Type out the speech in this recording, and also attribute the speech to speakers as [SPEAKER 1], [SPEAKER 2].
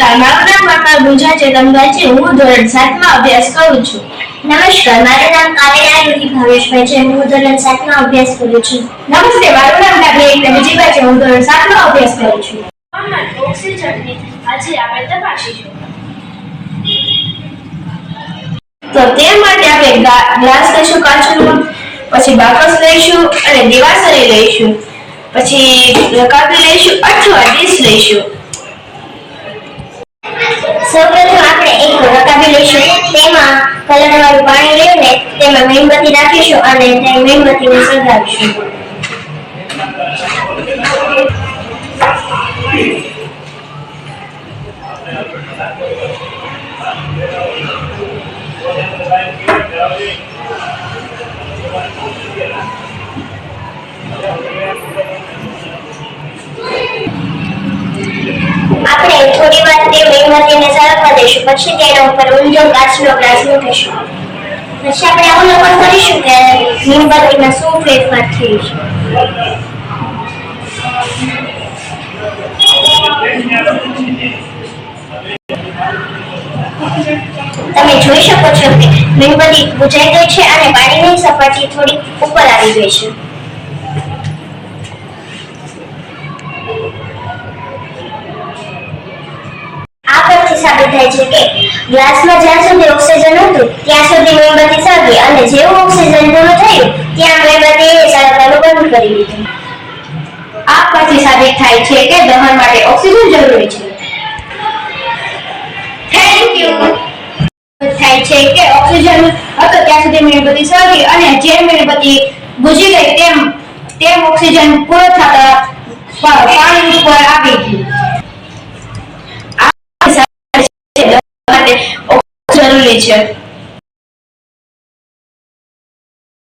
[SPEAKER 1] નમસ્કાર, મારું નામ ડોક્ટર ગુંજા ચેતનભાઈ છે. હું ધોરણ 7 માં અભ્યાસ કરું છું.
[SPEAKER 2] નમસ્કાર, મારું નામ કાવેરા યુગી ભાવેશભાઈ છે. હું ધોરણ 7 માં અભ્યાસ કરું છું.
[SPEAKER 1] નમસ્તે, મારું નામ ડાબી વિજયભાઈ છે. હું ધોરણ 7 માં અભ્યાસ કરું છું.
[SPEAKER 3] ઓક્સિજનની આજે આપણે તપાસીશું.
[SPEAKER 1] તો તે માટે આપણે ગ્લાસ લઈશું કાચનો, પછી બાકસ લઈશું અને દિવાસળી લઈશું, પછી રકાબી લઈશું અથવા ડીશ લઈશું.
[SPEAKER 2] સૌપ્રથમ આપણે એક રકાબી લઈશું. તેમાં કલરવાળું પાણી લઈને તેમાં મીણબત્તી રાખીશું અને તે મીણબત્તીને સળગાવીશું. આપણે થોડી વાર તે મીણબત્તીને સળગવા દઈશું. પછી તેના ઉપર ઊંધો કાચનો ગ્લાસ મૂકીશું. પછી આપણે અવલોકન કરીશું કે મીણબત્તીમાં શું ફેરફાર થયો છે. તમે જોઈ શકો છો કે મીણબત્તી બુઝાઈ ગઈ છે અને પાણીની સપાટી થોડી ઉપર આવી ગઈ છે. આ પરથી સાબિત થાય છે કે ગ્લાસમાં જ્યાં સુધી ઓક્સિજન હતું ત્યાં સુધી મીણબત્તી સળગી અને જેવું ઓક્સિજન પૂરું થયું ત્યાં મીણબત્તીએ સળગવાનું બંધ કરી દીધું.
[SPEAKER 1] આ પરથી સાબિત થાય છે કે દહન માટે ઓક્સિજન જરૂરી છે. Thank you. થાય છે કે ઓક્સિજન હતો ત્યાં સુધી મીણબત્તી સળગી અને જે મીણબત્તી બુઝી ગઈ તેમ ઓક્સિજન પૂરો થતા પાણી ઉપર આવી ગયું. આ માટે ઓક્સિજન જરૂરી છે.